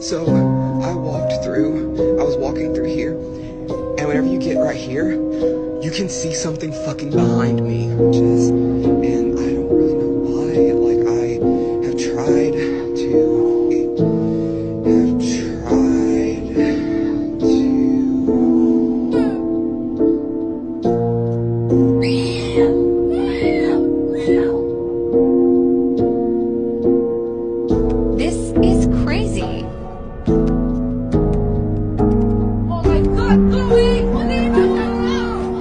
So I was walking through here, and whenever you get right here, you can see something fucking behind me, and I don't really know why. Like, I have tried to This is crazy. Oh my God, Chloe! Leave us alone!